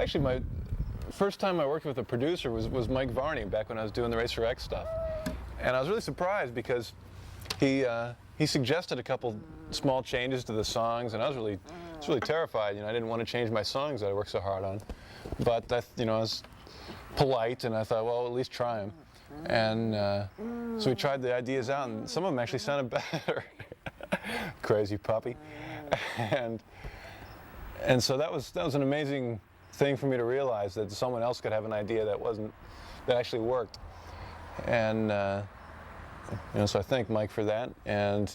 actually, my first time I worked with a producer was Mike Varney back when I was doing the Racer X stuff. And I was really surprised because he suggested a couple small changes to the songs, and I was really terrified. You know, I didn't want to change my songs that I worked so hard on. But I was polite, and I thought, well, at least try them. And so we tried the ideas out, and some of them actually sounded better. Crazy puppy. And so that was an amazing thing for me to realize, that someone else could have an idea that actually worked. And so I thank Mike for that. And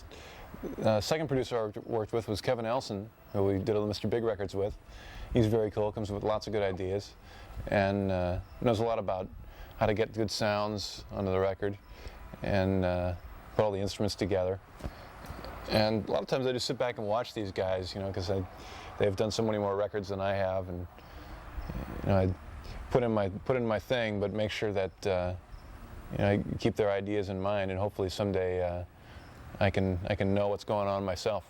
second producer I worked with was Kevin Elson, who we did all the Mr. Big records with. He's very cool, comes with lots of good ideas, and knows a lot about how to get good sounds onto the record and put all the instruments together. And a lot of times I just sit back and watch these guys, you know, because they've done so many more records than I have, and you know, I put in my thing, but make sure that you know, I keep their ideas in mind, and hopefully someday I can know what's going on myself.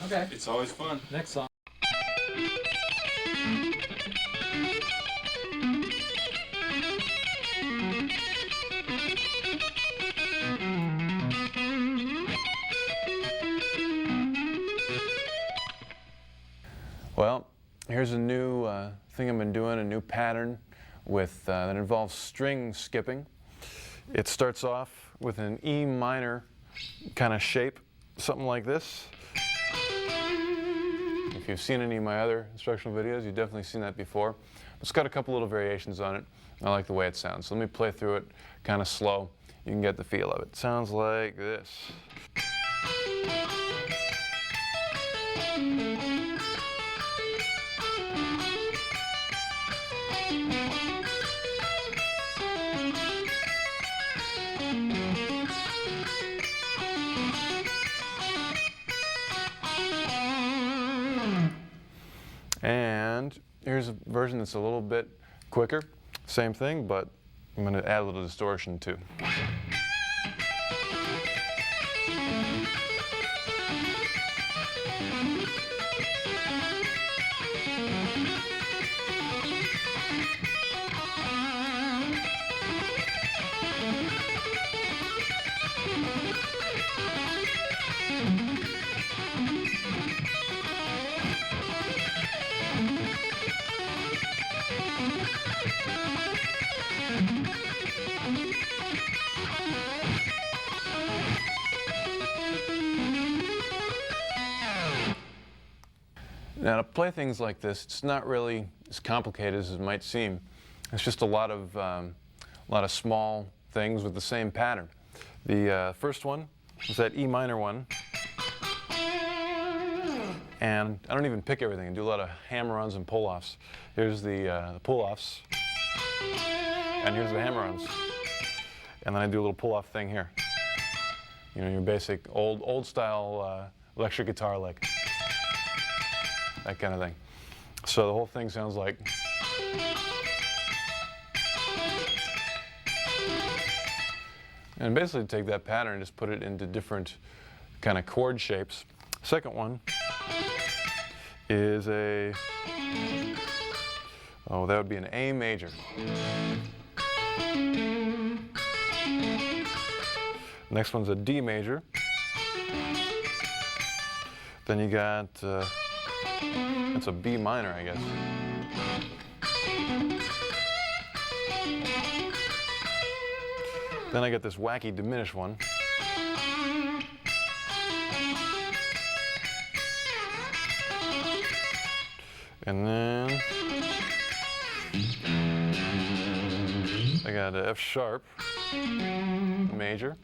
Okay. It's always fun. Next song. Well, here's a new thing I've been doing, a new pattern with that involves string skipping. It starts off with an E minor kind of shape, something like this. If you've seen any of my other instructional videos, you've definitely seen that before. It's got a couple little variations on it. I like the way it sounds. So let me play through it kind of slow. You can get the feel of it. It sounds like this. And here's a version that's a little bit quicker. Same thing, but I'm going to add a little distortion too. Now, to play things like this, it's not really as complicated as it might seem. It's just a lot of small things with the same pattern. The first one is that E minor one, and I don't even pick everything. I do a lot of hammer-ons and pull-offs. Here's the pull-offs, and here's the hammer-ons, and then I do a little pull-off thing here. You know, your basic old style electric guitar lick, that kind of thing. So the whole thing sounds like. And basically take that pattern and just put it into different kind of chord shapes. Second one is that would be an A major. Next one's a D major. Then you got, that's a B minor, I guess. Then I got this wacky diminished one. And then I got a F sharp major.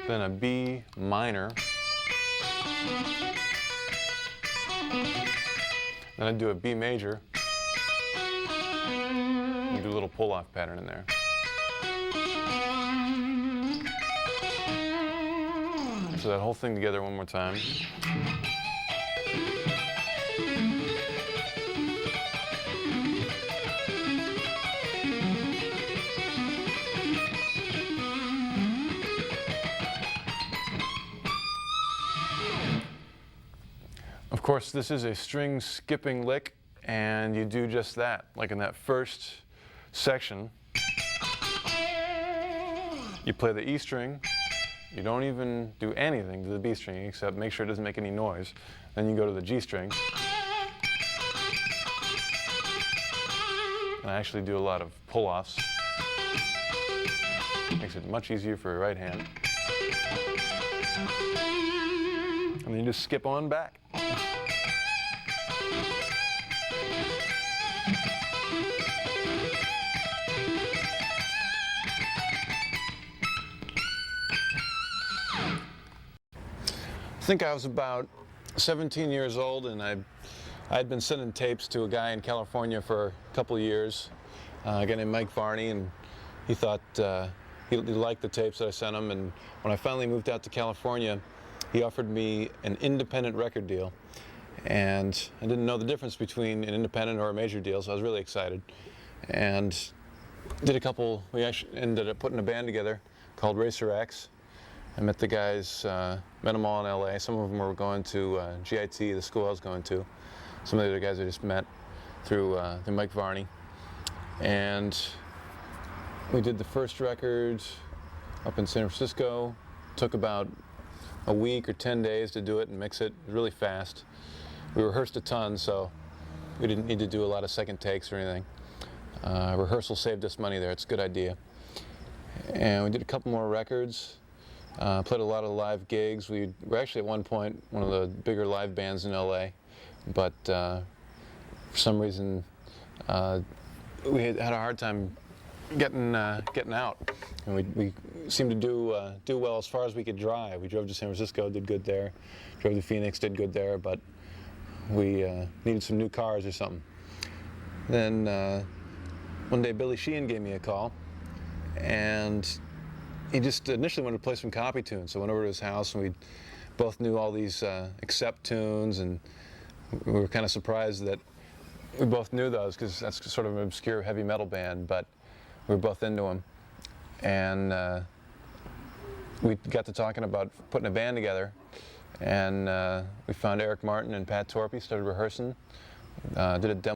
Then a B minor. Then I do a B major. And do a little pull-off pattern in there. So that whole thing together one more time. Of course, this is a string skipping lick, and you do just that. Like in that first section, you play the E string, you don't even do anything to the B string except make sure it doesn't make any noise. Then you go to the G string, and I actually do a lot of pull-offs. Makes it much easier for your right hand. And then you just skip on back. I think I was about 17 years old, and I'd been sending tapes to a guy in California for a couple of years, a guy named Mike Varney, and he thought he liked the tapes that I sent him. And when I finally moved out to California, he offered me an independent record deal, and I didn't know the difference between an independent or a major deal, so I was really excited. And did a couple. We actually ended up putting a band together called Racer X. I met the guys, met them all in LA. Some of them were going to GIT, the school I was going to. Some of the other guys I just met through Mike Varney. And we did the first record up in San Francisco. Took about a week or 10 days to do it and mix it really fast. We rehearsed a ton, so we didn't need to do a lot of second takes or anything. Rehearsal saved us money there. It's a good idea. And we did a couple more records. Played a lot of live gigs. We were actually at one point one of the bigger live bands in LA, but for some reason we had a hard time getting out. And we seemed to do well as far as we could drive. We drove to San Francisco, did good there. Drove to Phoenix, did good there, but we needed some new cars or something. Then one day Billy Sheehan gave me a call, and he just initially wanted to play some copy tunes. So I went over to his house, and we both knew all these accept tunes, and we were kind of surprised that we both knew those, because that's sort of an obscure heavy metal band, but we were both into them. And we got to talking about putting a band together, and we found Eric Martin and Pat Torpey, started rehearsing, did a demo